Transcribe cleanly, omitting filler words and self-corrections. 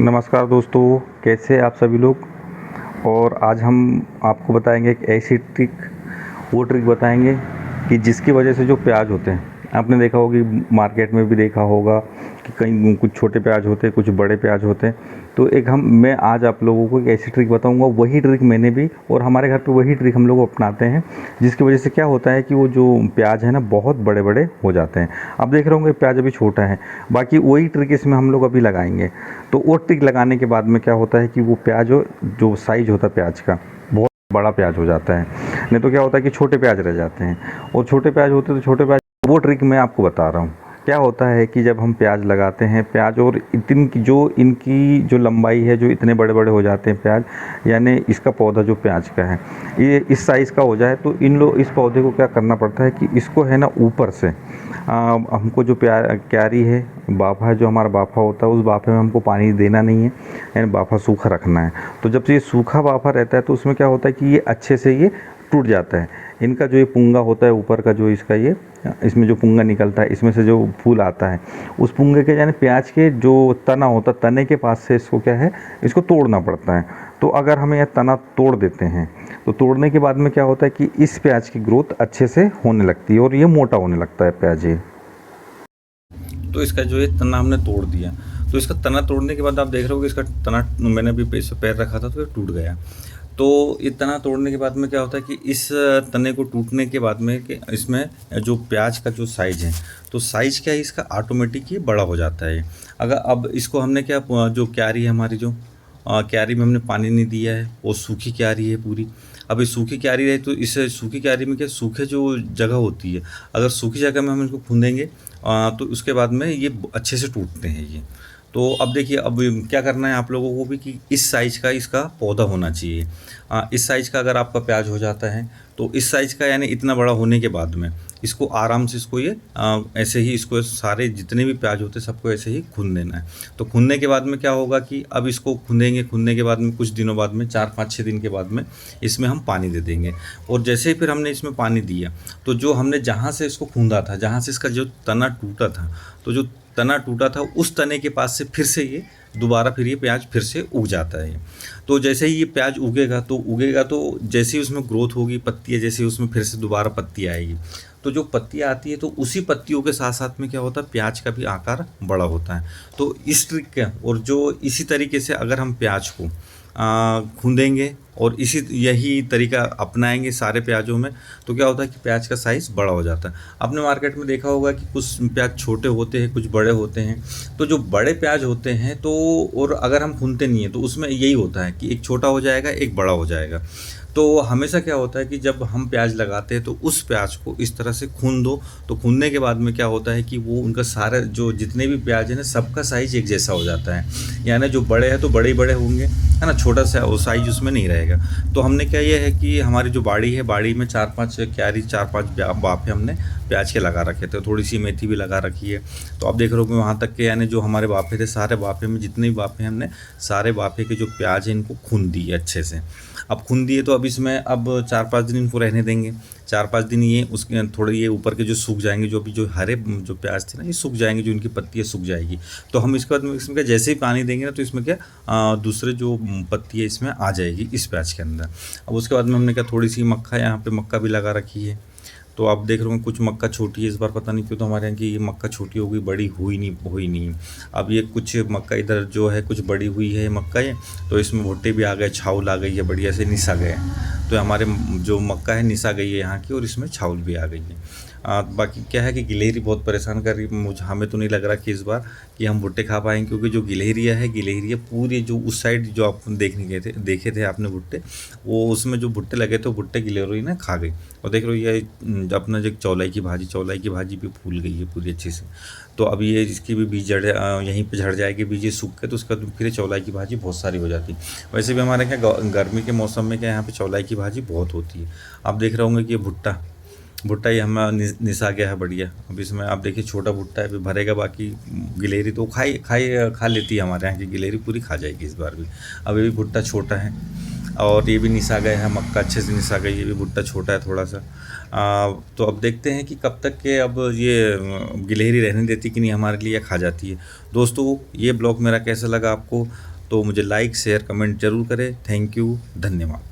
नमस्कार दोस्तों, कैसे हैं आप सभी लोग। और आज हम आपको बताएंगे एक ऐसी ट्रिक, वो ट्रिक बताएंगे कि जिसकी वजह से जो प्याज होते हैं, आपने देखा होगा कि मार्केट में भी देखा होगा कि कहीं कुछ छोटे प्याज होते हैं, कुछ बड़े प्याज होते हैं। तो मैं आज आप लोगों को एक ऐसी ट्रिक बताऊंगा, वही ट्रिक मैंने भी और हमारे घर पे वही ट्रिक हम लोग अपनाते हैं, जिसकी वजह से क्या होता है कि वो जो प्याज है ना, बहुत बड़े बड़े हो जाते हैं। आप देख रहे होंगे प्याज अभी छोटा है, बाकी वही ट्रिक इसमें हम लोग अभी लगाएंगे। तो वो ट्रिक लगाने के बाद में क्या होता है कि वो प्याज जो साइज होता है प्याज का, बहुत बड़ा प्याज हो जाता है। नहीं तो क्या होता है कि छोटे प्याज रह जाते हैं, और छोटे प्याज होते तो छोटे प्याज। वो ट्रिक मैं आपको बता रहा हूँ। क्या होता है कि जब हम प्याज लगाते हैं, प्याज और इनकी जो लंबाई है, जो इतने बड़े बड़े हो जाते हैं प्याज, यानी इसका पौधा जो प्याज का है, ये इस साइज़ का हो जाए, तो इस पौधे को क्या करना पड़ता है कि इसको है ना ऊपर से हमको जो क्यारी है, बाफा है, जो हमारा बाफा होता है, उस बाफे में हमको पानी देना नहीं है, यानी बाफा सूखा रखना है। तो जब से ये सूखा बाफा रहता है, तो उसमें क्या होता है कि ये अच्छे से ये टूट जाता है। इनका जो ये पुंगा होता है ऊपर का, जो इसमें जो पुंगा निकलता है, इसमें से जो फूल आता है, उस पुंगे के यानी प्याज के जो तना होता है, तने के पास से इसको क्या है, इसको तोड़ना पड़ता है। तो अगर हमें यह तना तोड़ देते हैं, तो तोड़ने के बाद में क्या होता है कि इस प्याज की ग्रोथ अच्छे से होने लगती है और ये मोटा होने लगता है प्याज ये। तो इसका जो ये तना हमने तोड़ दिया, तो इसका तना तोड़ने के बाद आप देख रहे हो कि इसका तना, मैंने अभी पैर रखा था तो ये टूट गया। तो ये तना तोड़ने के बाद में क्या होता है कि इस तने को टूटने के बाद में कि इसमें जो प्याज का जो साइज़ है, तो साइज़ क्या है इसका, ऑटोमेटिक ये बड़ा हो जाता है। अगर अब इसको हमने क्या, जो क्यारी है हमारी, जो क्यारी में हमने पानी नहीं दिया है, वो सूखी क्यारी है पूरी। अब ये सूखी क्यारी रहे तो इस सूखी क्यारी में क्या, सूखे जो जगह होती है, अगर सूखी जगह में हम इसको खूंदेंगे तो उसके बाद में ये अच्छे से टूटते हैं ये। तो अब देखिए, अब क्या करना है आप लोगों को भी कि इस साइज़ का इसका पौधा होना चाहिए। इस साइज़ का अगर आपका प्याज हो जाता है, तो इस साइज़ का यानी इतना बड़ा होने के बाद में इसको आराम से इसको ये ऐसे ही इसको सारे जितने भी प्याज होते हैं सबको ऐसे ही खून देना है। तो खूनने के बाद में क्या होगा कि अब इसको खूंदेंगे, खूनने के बाद में कुछ दिनों बाद में, 4-5-6 दिन के बाद में इसमें हम पानी दे देंगे। और जैसे ही फिर हमने इसमें पानी दिया, तो जो हमने जहाँ से इसको खूंदा था, जहाँ से इसका जो तना टूटा था, तो जो तना टूटा था उस तने के पास से फिर से ये दोबारा फिर ये प्याज फिर से उग जाता है। तो जैसे ही ये प्याज उगेगा तो जैसे ही उसमें ग्रोथ होगी, पत्तियाँ जैसे ही उसमें फिर से दोबारा पत्ती आएगी, तो जो पत्तियाँ आती है तो उसी पत्तियों के साथ साथ में क्या होता है, प्याज का भी आकार बड़ा होता है। तो इस ट्रिक का और जो इसी तरीके से अगर हम प्याज को खूंदेंगे और यही तरीका अपनाएंगे सारे प्याज़ों में, तो क्या होता है कि प्याज का साइज़ बड़ा हो जाता है। आपने मार्केट में देखा होगा कि कुछ प्याज छोटे होते हैं, कुछ बड़े होते हैं। तो जो बड़े प्याज होते हैं, तो और अगर हम खूंदते नहीं हैं तो उसमें यही होता है कि एक छोटा हो जाएगा, एक बड़ा हो जाएगा। तो हमेशा क्या होता है कि जब हम प्याज लगाते हैं तो उस प्याज को इस तरह से खून दो, तो खूनने के बाद में क्या होता है कि वो उनका सारा जो जितने भी प्याज है ना, सबका साइज एक जैसा हो जाता है। यानी जो बड़े हैं तो बड़े ही बड़े होंगे, है ना, छोटा सा वो साइज उसमें नहीं रहेगा। तो हमने क्या, ये है कि हमारी जो बाड़ी है, बाड़ी में 4-5 क्यारी, 4-5 बाफे हमने प्याज के लगा रखे थे, थोड़ी सी मेथी भी लगा रखी है। तो आप देख रहे हो कि वहाँ तक के यानी जो हमारे बाफे थे, सारे बाफे में जितने भी बाफे हमने, सारे बाफे के जो प्याज हैं इनको खून दिए अच्छे से। अब खून दिए तो अब इसमें अब 4-5 दिन इनको रहने देंगे। 4-5 दिन ये उसके थोड़े ये ऊपर के जो सूख जाएंगे, जो अभी जो हरे जो प्याज थे ना, ये सूख जाएंगे, जो इनकी पत्तियाँ सूख जाएगी। तो हम इसके बाद में इसमें क्या, जैसे ही पानी देंगे ना, तो इसमें क्या दूसरे जो पत्ती है इसमें आ जाएगी इस प्याज के अंदर। अब उसके बाद में हमने क्या, थोड़ी सी मक्का, यहाँ पे मक्का भी लगा रखी है। तो आप देख रहे हो कुछ मक्का छोटी है इस बार, पता नहीं क्यों, तो हमारे यहाँ की ये मक्का छोटी हो गई, बड़ी हुई नहीं। अब ये कुछ मक्का इधर जो है कुछ बड़ी हुई है मक्का ये, तो इसमें भुट्टे भी आ गए, छाउल आ गई है, बढ़िया से निसा गए। तो हमारे जो मक्का है निसा गई है यहाँ की, और इसमें छाउल भी आ गई है। बाकी क्या है कि गिलहरी बहुत परेशान कर रही है मुझे। हमें तो नहीं लग रहा कि इस बार कि हम भुट्टे खा पाएंगे, क्योंकि जो गिलहरिया पूरी जो उस साइड जो आप देखे थे आपने भुट्टे, वो उसमें जो भुट्टे लगे थे, भुट्टे गिलहरी ने खा गई। और देख लो ये अपना जो चौलाई की भाजी भी फूल गई है पूरी अच्छी से। तो अब ये इसकी भी बीज यहीं पे झड़ जाएगी, बीज ये सूख के, तो उसका फिर चौलाई की भाजी बहुत सारी हो जाती है। वैसे भी हमारे क्या गर्मी के मौसम में क्या यहाँ पे चौलाई की भाजी बहुत होती है। आप देख रहे होंगे कि ये भुट्टा ये हमें निसा गया है बढ़िया। अब इसमें आप देखिए छोटा भुट्टा है, अभी भरेगा, बाकी गिलहरी तो खा लेती है, हमारे यहाँ की गिलहरी पूरी खा जाएगी इस बार भी। अब ये भी भुट्टा छोटा है। और ये भी निसा गया है, मक्का अच्छे से निसा गई, ये भी भुट्टा छोटा है थोड़ा सा। तो अब देखते हैं कि कब तक के अब ये गिलहरी रहने देती कि नहीं हमारे लिए, या खा जाती है। दोस्तों ये ब्लॉग मेरा कैसा लगा आपको, तो मुझे लाइक शेयर कमेंट ज़रूर करें। थैंक यू, धन्यवाद।